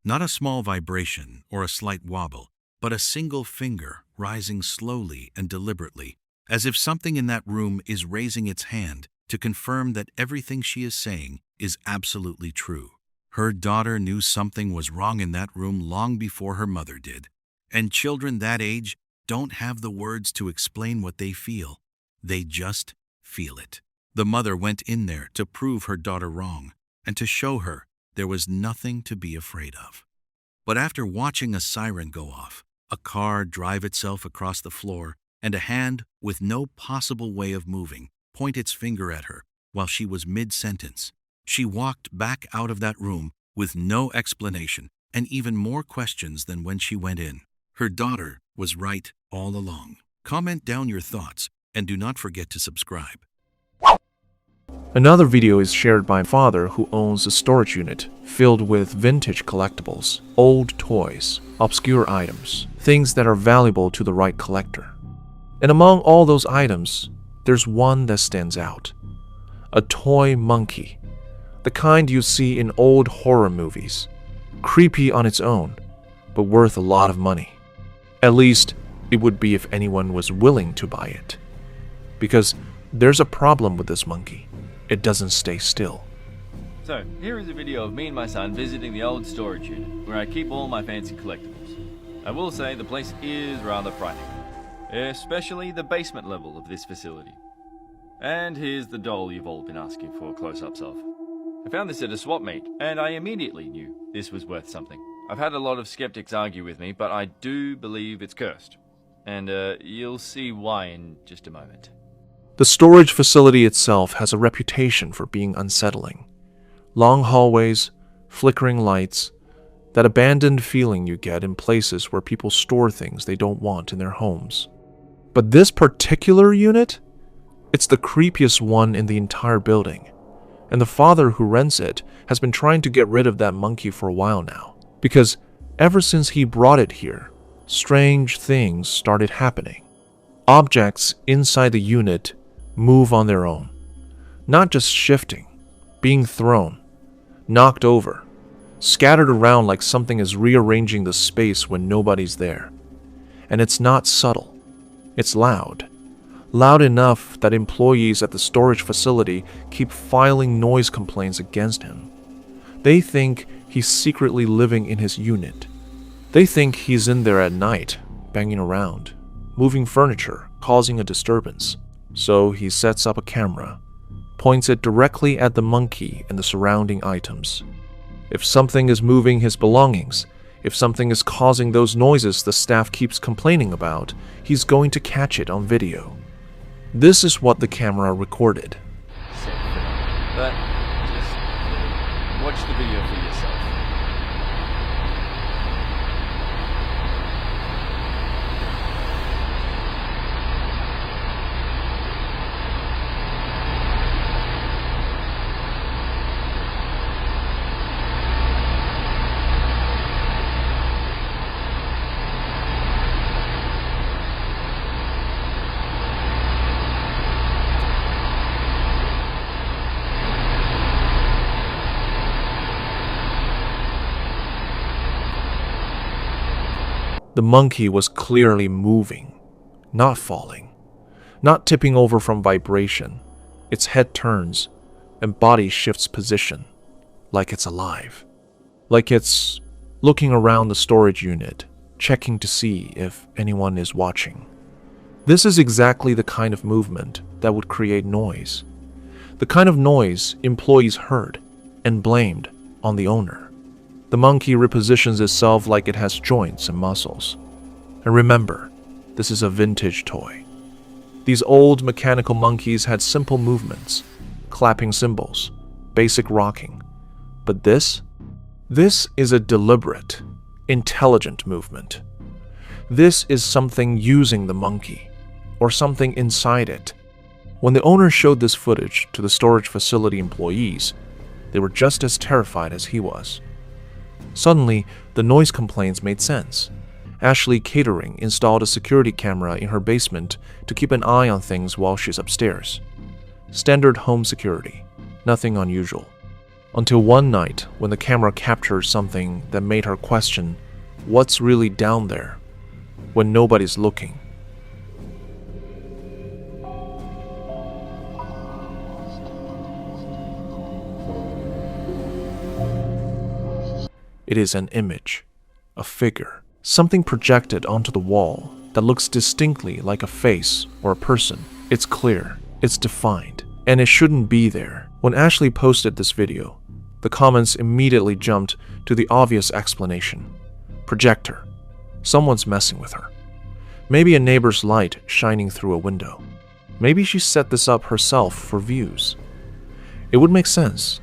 Not a small vibration or a slight wobble, but a single finger rising slowly and deliberately, as if something in that room is raising its hand to confirm that everything she is saying is absolutely true. Her daughter knew something was wrong in that room long before her mother did, and children that age don't have the words to explain what they feel. They just feel it. The mother went in there to prove her daughter wrong and to show her there was nothing to be afraid of. But after watching a siren go off, a car drive itself across the floor, and a hand with no possible way of moving point its finger at her while she was mid-sentence, she walked back out of that room with no explanation and even more questions than when she went in. Her daughter was right all along. Comment down your thoughts and do not forget to subscribe. Another video is shared by a father who owns a storage unit filled with vintage collectibles, old toys, obscure items, things that are valuable to the right collector. And among all those items, there's one that stands out. A toy monkey, the kind you see in old horror movies. Creepy on its own, but worth a lot of money. At least, it would be if anyone was willing to buy it. Because there's a problem with this monkey. It doesn't stay still. So, here is a video of me and my son visiting the old storage unit, where I keep all my fancy collectibles. I will say the place is rather frightening, especially the basement level of this facility. And here's the doll you've all been asking for close-ups of. I found this at a swap meet, and I immediately knew this was worth something. I've had a lot of skeptics argue with me, but I do believe it's cursed. And you'll see why in just a moment. The storage facility itself has a reputation for being unsettling. Long hallways, flickering lights, that abandoned feeling you get in places where people store things they don't want in their homes. But this particular unit? It's the creepiest one in the entire building. And the father who rents it has been trying to get rid of that monkey for a while now. Because ever since he brought it here, strange things started happening. Objects inside the unit move on their own. Not just shifting, being thrown, knocked over, scattered around like something is rearranging the space when nobody's there. And it's not subtle. It's loud. Loud enough that employees at the storage facility keep filing noise complaints against him. They think he's secretly living in his unit. They think he's in there at night, banging around, moving furniture, causing a disturbance. So he sets up a camera, points it directly at the monkey and the surrounding items. If something is moving his belongings, if something is causing those noises the staff keeps complaining about, he's going to catch it on video. This is what the camera recorded. But just watch the video for yourself. The monkey was clearly moving, not falling, not tipping over from vibration. Its head turns and body shifts position, like it's alive. Like it's looking around the storage unit, checking to see if anyone is watching. This is exactly the kind of movement that would create noise. The kind of noise employees heard and blamed on the owner. The monkey repositions itself like it has joints and muscles. And remember, this is a vintage toy. These old mechanical monkeys had simple movements, clapping cymbals, basic rocking. But this is a deliberate, intelligent movement. This is something using the monkey, or something inside it. When the owner showed this footage to the storage facility employees, they were just as terrified as he was. Suddenly, the noise complaints made sense. Ashley Catering installed a security camera in her basement to keep an eye on things while she's upstairs. Standard home security, nothing unusual. Until one night when the camera captured something that made her question what's really down there when nobody's looking. It is an image, a figure, something projected onto the wall that looks distinctly like a face or a person. It's clear, it's defined, and it shouldn't be there. When Ashley posted this video, the comments immediately jumped to the obvious explanation. Projector. Someone's messing with her. Maybe a neighbor's light shining through a window. Maybe she set this up herself for views. It would make sense.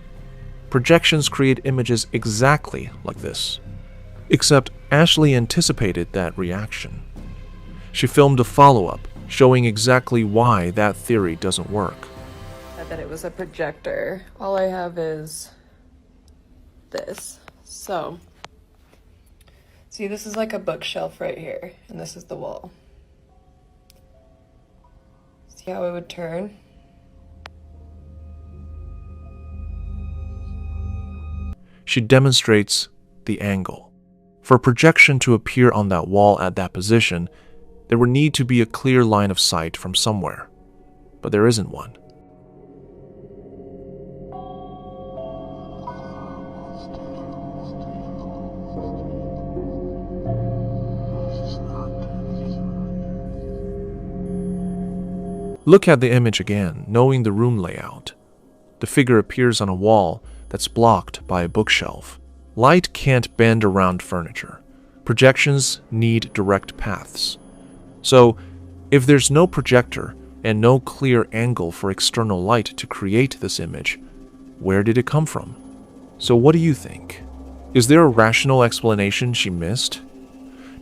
Projections create images exactly like this. Except Ashley anticipated that reaction. She filmed a follow-up showing exactly why that theory doesn't work. Have that it was a projector. All I have is this. So, see, this is like a bookshelf right here, and this is the wall. See how it would turn? She demonstrates the angle. For a projection to appear on that wall at that position, there would need to be a clear line of sight from somewhere, but there isn't one. Look at the image again, knowing the room layout. The figure appears on a wall that's blocked by a bookshelf. Light can't bend around furniture. Projections need direct paths. So, if there's no projector and no clear angle for external light to create this image, where did it come from? So what do you think? Is there a rational explanation she missed?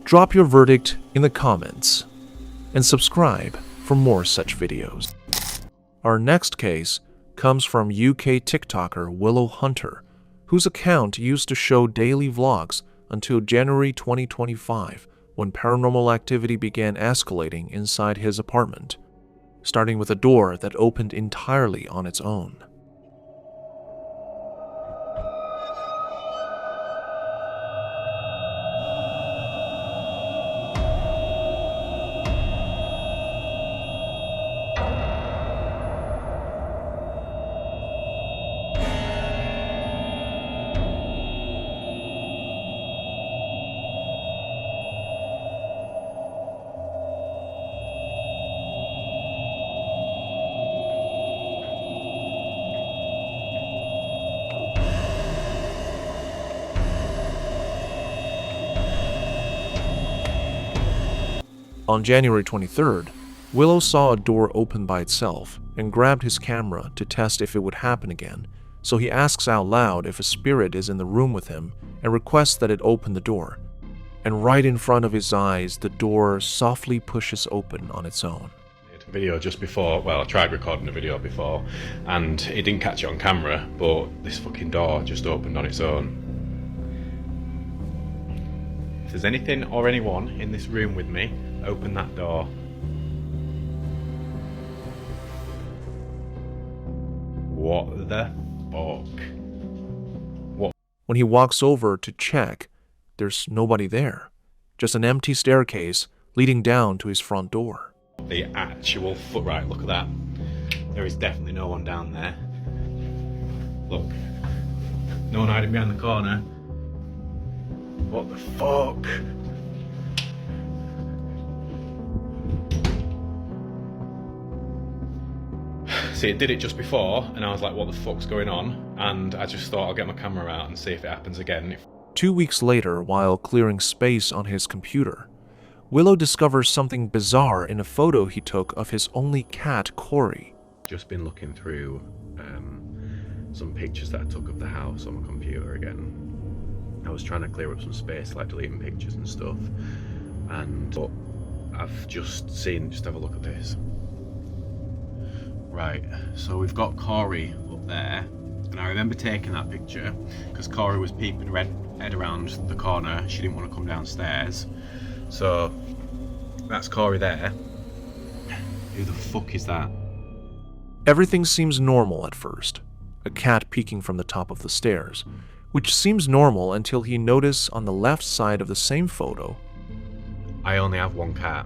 Drop your verdict in the comments and subscribe for more such videos. Our next case comes from UK TikToker Willow Hunter, whose account used to show daily vlogs until January 2025, when paranormal activity began escalating inside his apartment, starting with a door that opened entirely on its own. On January 23rd, Willow saw a door open by itself and grabbed his camera to test if it would happen again, so he asks out loud if a spirit is in the room with him and requests that it open the door. And right in front of his eyes, the door softly pushes open on its own. Video just before, well, I tried recording a video before and it didn't catch it on camera, but this fucking door just opened on its own. If there's anything or anyone in this room with me, open that door. What the fuck? What? When he walks over to check, there's nobody there. Just an empty staircase leading down to his front door. The actual foot, right, look at that. There is definitely no one down there. Look. No one hiding behind the corner. What the fuck? See, it did it just before, and I was like, what the fuck's going on? And I just thought I'll get my camera out and see if it happens again. 2 weeks later, while clearing space on his computer, Willow discovers something bizarre in a photo he took of his only cat, Corey. Just been looking through some pictures that I took of the house on my computer again. I was trying to clear up some space, like deleting pictures and stuff. But I've just seen, just have a look at this. Right, so we've got Corey up there, and I remember taking that picture because Corey was peeping her head around the corner. She didn't want to come downstairs. So that's Corey there. Who the fuck is that? Everything seems normal at first. A cat peeking from the top of the stairs, which seems normal until he notices on the left side of the same photo. I only have one cat.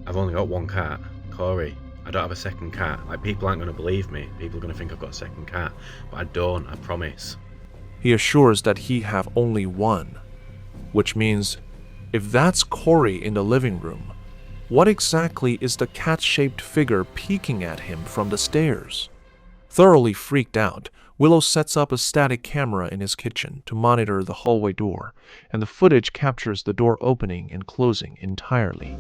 I've only got one cat, Corey. I don't have a second cat. Like, people aren't going to believe me. People are going to think I've got a second cat. But I don't, I promise. He assures that he have only one, which means if that's Corey in the living room, what exactly is the cat-shaped figure peeking at him from the stairs? Thoroughly freaked out, Willow sets up a static camera in his kitchen to monitor the hallway door, and the footage captures the door opening and closing entirely.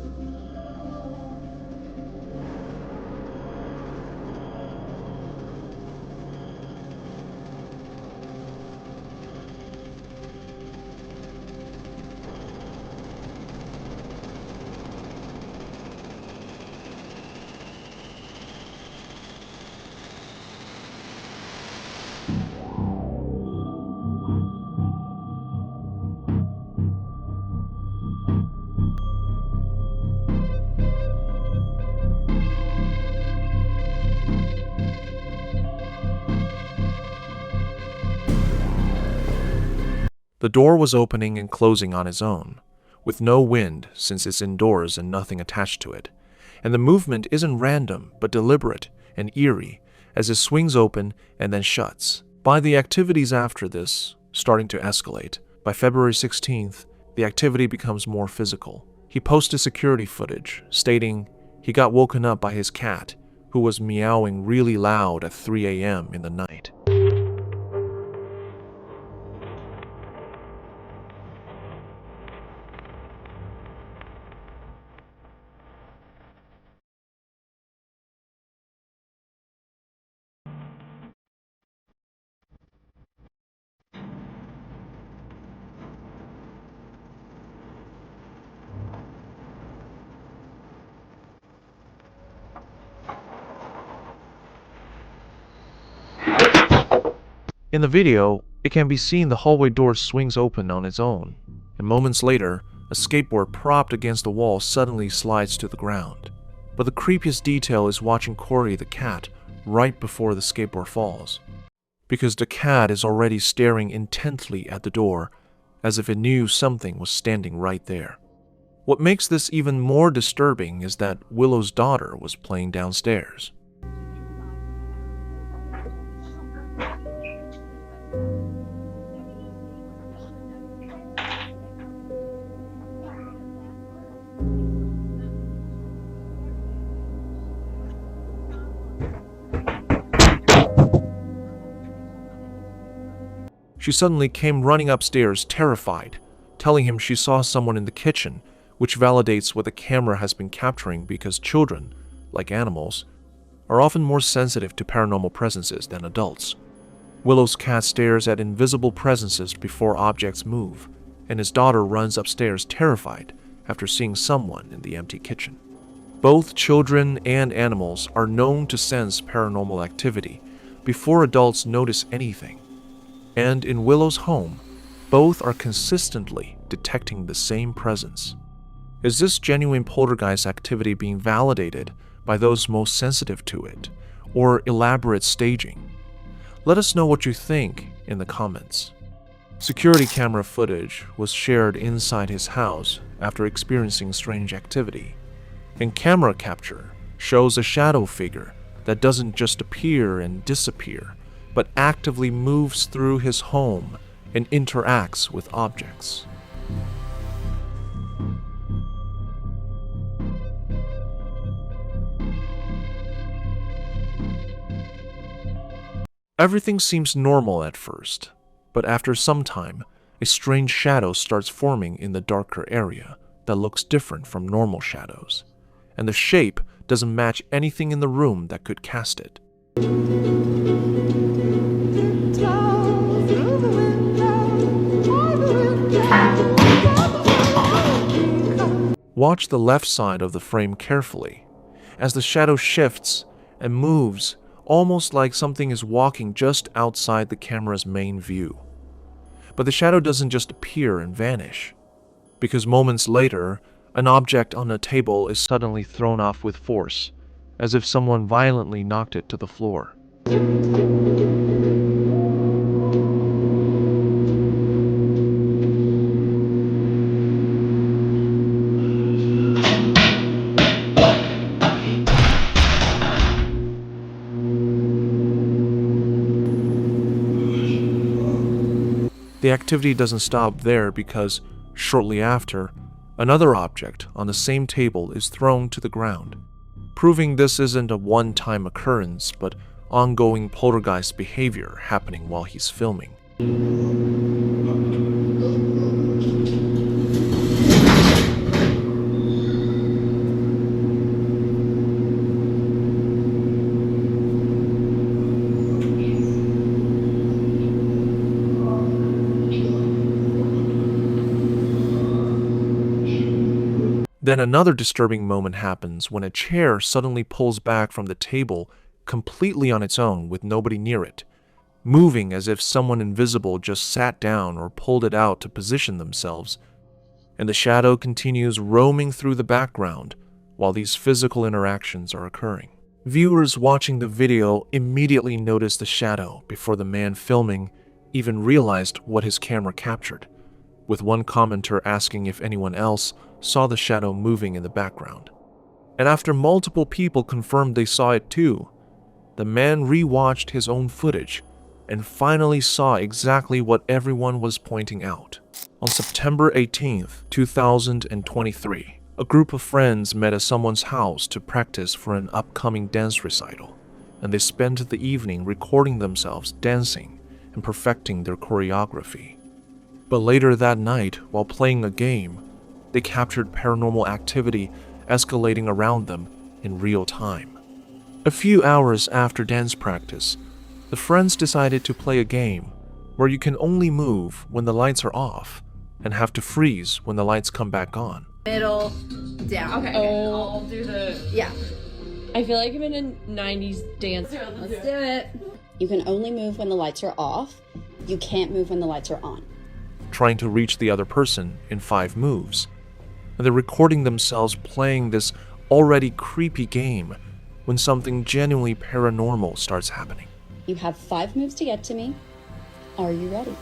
The door was opening and closing on its own, with no wind since it's indoors and nothing attached to it. And the movement isn't random, but deliberate and eerie, as it swings open and then shuts. By the activities after this starting to escalate, by February 16th, the activity becomes more physical. He posted security footage, stating he got woken up by his cat, who was meowing really loud at 3 a.m. in the night. In the video, it can be seen the hallway door swings open on its own, and moments later, a skateboard propped against the wall suddenly slides to the ground. But the creepiest detail is watching Corey the cat right before the skateboard falls, because the cat is already staring intently at the door as if it knew something was standing right there. What makes this even more disturbing is that Willow's daughter was playing downstairs. She suddenly came running upstairs, terrified, telling him she saw someone in the kitchen, which validates what the camera has been capturing because children, like animals, are often more sensitive to paranormal presences than adults. Willow's cat stares at invisible presences before objects move, and his daughter runs upstairs terrified after seeing someone in the empty kitchen. Both children and animals are known to sense paranormal activity before adults notice anything. And in Willow's home, both are consistently detecting the same presence. Is this genuine poltergeist activity being validated by those most sensitive to it, or elaborate staging? Let us know what you think in the comments. Security camera footage was shared inside his house after experiencing strange activity, and camera capture shows a shadow figure that doesn't just appear and disappear, but actively moves through his home and interacts with objects. Everything seems normal at first, but after some time, a strange shadow starts forming in the darker area that looks different from normal shadows, and the shape doesn't match anything in the room that could cast it. Watch the left side of the frame carefully, as the shadow shifts and moves almost like something is walking just outside the camera's main view. But the shadow doesn't just appear and vanish, because moments later, an object on a table is suddenly thrown off with force, as if someone violently knocked it to the floor. The activity doesn't stop there because, shortly after, another object on the same table is thrown to the ground, proving this isn't a one-time occurrence but ongoing poltergeist behavior happening while he's filming. Then another disturbing moment happens when a chair suddenly pulls back from the table completely on its own with nobody near it, moving as if someone invisible just sat down or pulled it out to position themselves, and the shadow continues roaming through the background while these physical interactions are occurring. Viewers watching the video immediately notice the shadow before the man filming even realized what his camera captured, with one commenter asking if anyone else saw the shadow moving in the background. And after multiple people confirmed they saw it too, the man rewatched his own footage and finally saw exactly what everyone was pointing out. On September 18th, 2023, a group of friends met at someone's house to practice for an upcoming dance recital, and they spent the evening recording themselves dancing and perfecting their choreography. But later that night, while playing a game, they captured paranormal activity escalating around them in real time. A few hours after dance practice, the friends decided to play a game where you can only move when the lights are off and have to freeze when the lights come back on. Middle, down. Okay. I'll do the... Yeah. I feel like I'm in a 90s dance. Let's do it. You can only move when the lights are off. You can't move when the lights are on. Trying to reach the other person in 5 moves. And they're recording themselves playing this already creepy game when something genuinely paranormal starts happening. You have 5 moves to get to me. Are you ready?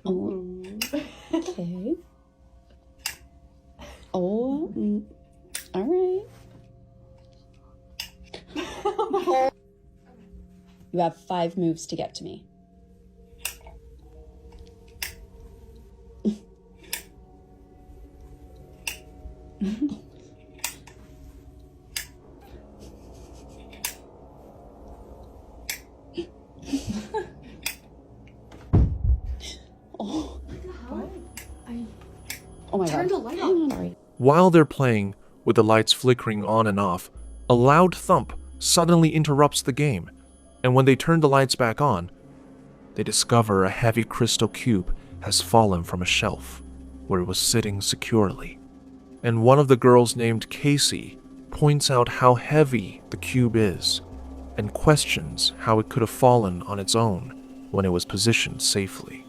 Oh, okay. Oh, all right. You have 5 moves to get to me. Oh my God. Turn the light on. Sorry. While they're playing, with the lights flickering on and off, a loud thump suddenly interrupts the game, and when they turn the lights back on, they discover a heavy crystal cube has fallen from a shelf where it was sitting securely. And one of the girls named Casey points out how heavy the cube is and questions how it could have fallen on its own when it was positioned safely.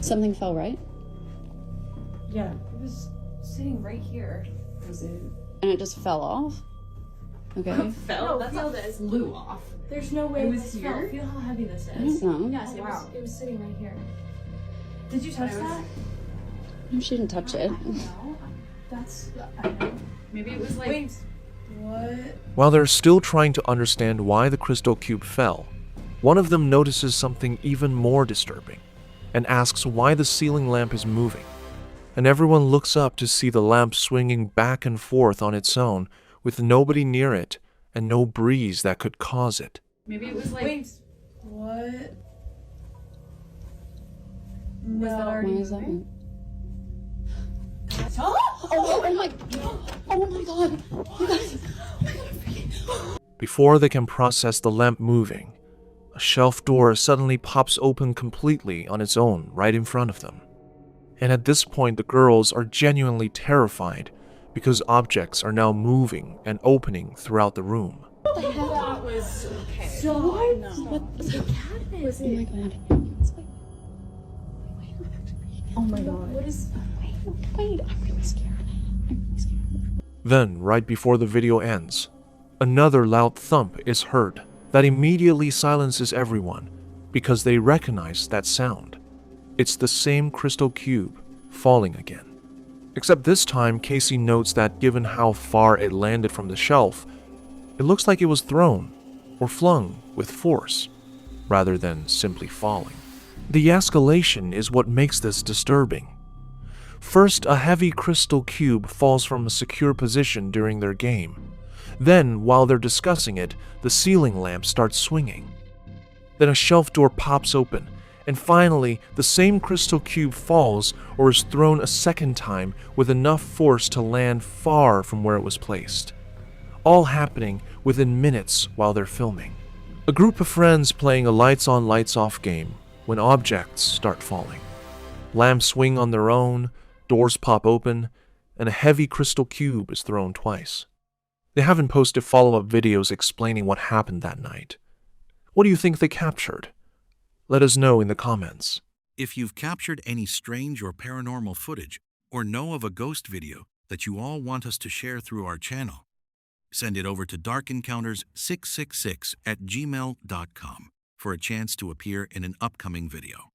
Something fell, right? Yeah, it was sitting right here. Was it? And it just fell off? Okay. Fell? That's how this flew off. There's no way It this was fell. here? Feel how heavy this I is. don't know. Yes, it was sitting right here. Did you touch that? No, she didn't touch it. No. That's... I know. Maybe it was like... Wait. What? While they're still trying to understand why the crystal cube fell, one of them notices something even more disturbing and asks why the ceiling lamp is moving. And everyone looks up to see the lamp swinging back and forth on its own with nobody near it and no breeze that could cause it. Maybe it was like... Wait. What? Was that already Why is that moving? Oh my God. You guys. Before they can process the lamp moving, a shelf door suddenly pops open completely on its own right in front of them. And at this point, the girls are genuinely terrified because objects are now moving and opening throughout the room. That was okay. So what? What was the cabinet? Was Oh it? my God. Oh my God. What is... Wait, I'm really scared. Then, right before the video ends, another loud thump is heard that immediately silences everyone because they recognize that sound. It's the same crystal cube falling again. Except this time, Casey notes that given how far it landed from the shelf, it looks like it was thrown or flung with force rather than simply falling. The escalation is what makes this disturbing. First, a heavy crystal cube falls from a secure position during their game. Then, while they're discussing it, the ceiling lamp starts swinging. Then a shelf door pops open, and finally, the same crystal cube falls or is thrown a second time with enough force to land far from where it was placed. All happening within minutes while they're filming. A group of friends playing a lights on, lights off game when objects start falling. Lamps swing on their own, doors pop open, and a heavy crystal cube is thrown twice. They haven't posted follow-up videos explaining what happened that night. What do you think they captured? Let us know in the comments. If you've captured any strange or paranormal footage or know of a ghost video that you all want us to share through our channel, send it over to darkencounters666@gmail.com for a chance to appear in an upcoming video.